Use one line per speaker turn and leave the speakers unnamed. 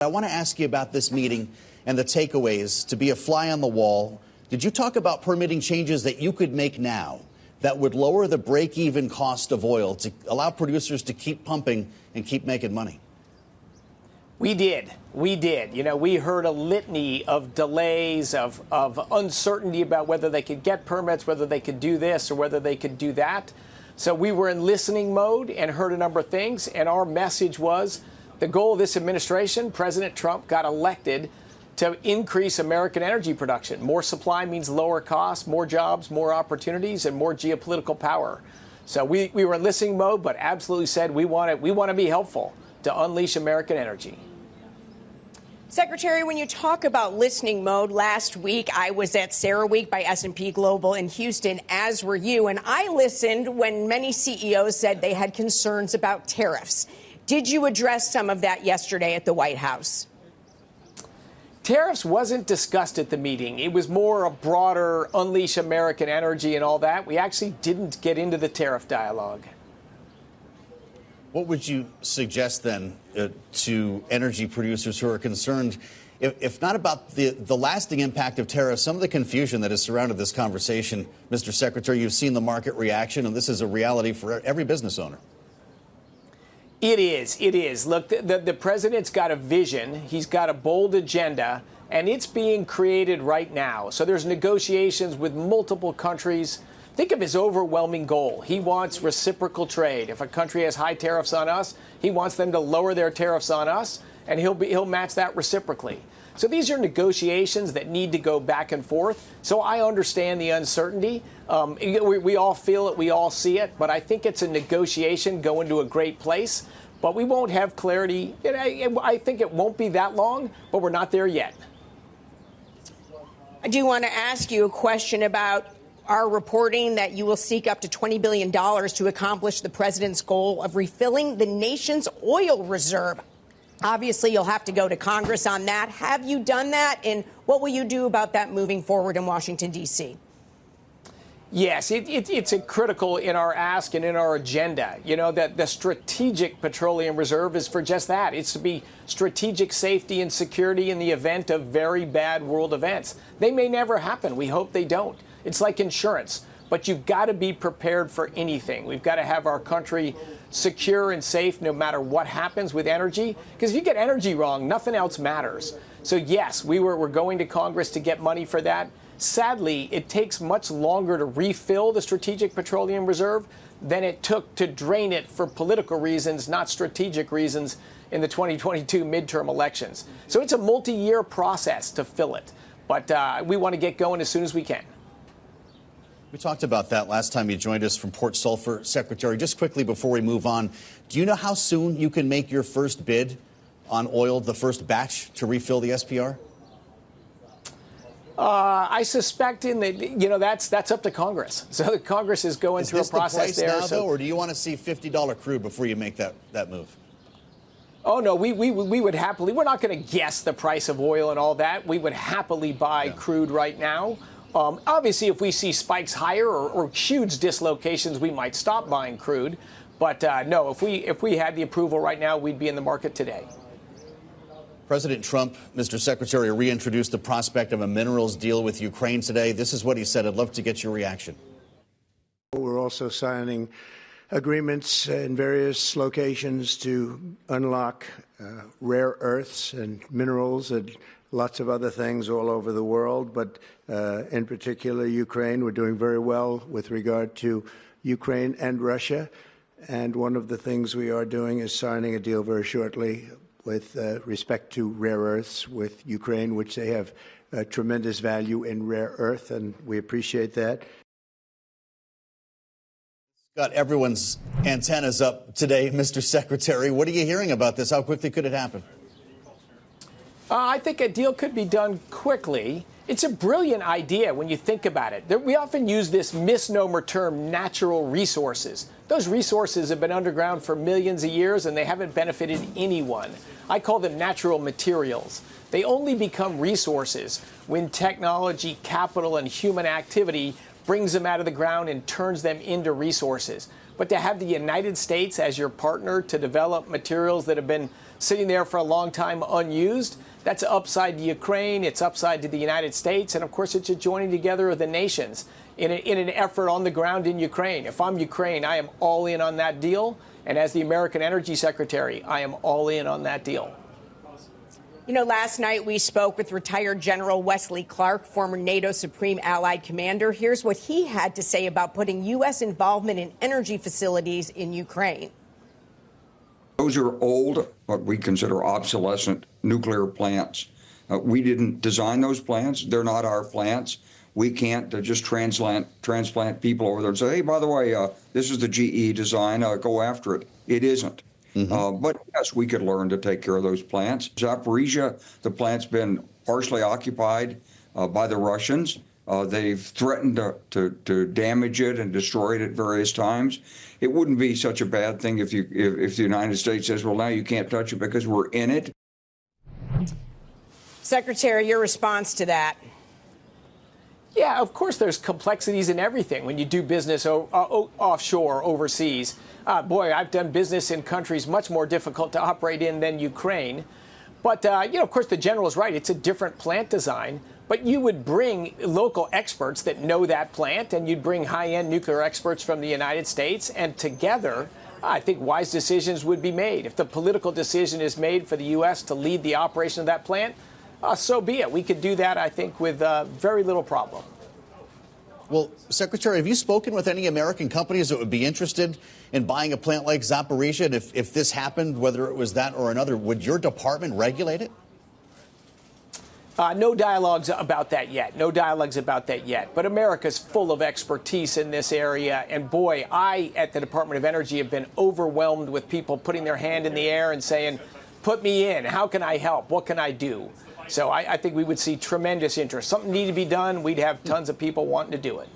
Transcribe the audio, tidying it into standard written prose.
I want to ask you about this meeting and the takeaways to be a fly on the wall. Did you talk about permitting changes that you could make now that would lower the break-even cost of oil to allow producers to keep pumping and keep making money?
We did. We did. You know, we heard a litany of delays, of uncertainty about whether they could get permits, whether they could do this or whether they could do that. So we were in listening mode and heard a number of things. And our message was the goal of this administration, President Trump got elected to increase American energy production. More supply means lower costs, more jobs, more opportunities, and more geopolitical power. So we were in listening mode, but absolutely said we want to be helpful to unleash American energy.
Secretary, when you talk about listening mode, last week I was at CERAWeek by S&P Global in Houston, as were you, and I listened when many CEOs said they had concerns about tariffs. Did you address some of that yesterday at the White House?
Tariffs wasn't discussed at the meeting. It was more a broader unleash American energy and all that. We actually didn't get into the tariff dialogue.
What would you suggest then to energy producers who are concerned, if not about the lasting impact of tariffs, some of the confusion that has surrounded this conversation? Mr. Secretary, you've seen the market reaction, and this is a reality for every business owner.
It is. It is. Look, the president's got a vision. He's got a bold agenda, and it's being created right now. So there's negotiations with multiple countries. Think of his overwhelming goal. He wants reciprocal trade. If a country has high tariffs on us, he wants them to lower their tariffs on us, and he'll match that reciprocally. So these are negotiations that need to go back and forth. So I understand the uncertainty. We all feel it. We all see it. But I think it's a negotiation going to a great place. But we won't have clarity. I think it won't be that long, but we're not there yet.
I do want to ask you a question about our reporting that you will seek up to $20 billion to accomplish the president's goal of refilling the nation's oil reserve. Obviously, you'll have to go to Congress on that. Have you done that? And what will you do about that moving forward in Washington, D.C.?
Yes, it's a critical in our ask and in our agenda. You know, that the strategic petroleum reserve is for just that. It's to be strategic safety and security in the event of very bad world events. They may never happen. We hope they don't. It's like insurance. But you've got to be prepared for anything. We've got to have our country secure and safe no matter what happens with energy. Because if you get energy wrong, nothing else matters. So, yes, we're going to Congress to get money for that. Sadly, it takes much longer to refill the Strategic Petroleum Reserve than it took to drain it for political reasons, not strategic reasons, in the 2022 midterm elections. So it's a multi-year process to fill it. But we want to get going as soon as we can.
We talked about that last time you joined us from Port Sulphur, Secretary. Just quickly before we move on, do you know how soon you can make your first bid on oil, the first batch, to refill the SPR?
I suspect that's up to Congress. So the Congress is going through a process there.
Now, though, or do you want to see $50 crude before you make that move?
Oh, no, we would happily. We're not going to guess the price of oil and all that. We would happily buy crude right now. Obviously, if we see spikes higher or huge dislocations, we might stop buying crude. But no, if we had the approval right now, we'd be in the market today.
President Trump, Mr. Secretary, reintroduced the prospect of a minerals deal with Ukraine today. This is what he said. I'd love to get your reaction.
We're also signing agreements in various locations to unlock rare earths and minerals and lots of other things all over the world. But in particular, Ukraine, we're doing very well with regard to Ukraine and Russia. And one of the things we are doing is signing a deal very shortly with respect to rare earths with Ukraine, which they have tremendous value in rare earth, and we appreciate that.
Got everyone's antennas up today, Mr. Secretary. What are you hearing about this? How quickly could it happen?
I think a deal could be done quickly. It's a brilliant idea when you think about it. We often use this misnomer term, natural resources. Those resources have been underground for millions of years, and they haven't benefited anyone. I call them natural materials. They only become resources when technology, capital, and human activity brings them out of the ground and turns them into resources. But to have the United States as your partner to develop materials that have been sitting there for a long time unused. That's upside to Ukraine. It's upside to the United States. And, of course, it's a joining together of the nations in an effort on the ground in Ukraine. If I'm Ukraine, I am all in on that deal. And as the American Energy Secretary, I am all in on that deal.
You know, last night we spoke with retired General Wesley Clark, former NATO Supreme Allied Commander. Here's what he had to say about putting U.S. involvement in energy facilities in Ukraine.
Those are old, what we consider obsolescent nuclear plants. We didn't design those plants. They're not our plants. We can't just transplant people over there and say, hey, by the way, this is the GE design. Go after it. It isn't. But yes, we could learn to take care of those plants. Zaporizhia, the plant's been partially occupied by the Russians. They've threatened to damage it and destroy it at various times. It wouldn't be such a bad thing if the United States says, well, now you can't touch it because we're in it.
Secretary, your response to that?
Yeah, of course there's complexities in everything when you do business offshore, overseas. Boy, I've done business in countries much more difficult to operate in than Ukraine. But, of course, the general's right. It's a different plant design. But you would bring local experts that know that plant, and you'd bring high-end nuclear experts from the United States. And together, I think wise decisions would be made. If the political decision is made for the U.S. to lead the operation of that plant, so be it. We could do that, I think, with very little problem.
Well, Secretary, have you spoken with any American companies that would be interested in buying a plant like Zaporizhia? And if this happened, whether it was that or another, would your department regulate it?
No dialogues about that yet. No dialogues about that yet. But America's full of expertise in this area. And boy, I, at the Department of Energy, have been overwhelmed with people putting their hand in the air and saying, put me in. How can I help? What can I do? So I think we would see tremendous interest. Something needed to be done. We'd have tons of people wanting to do it.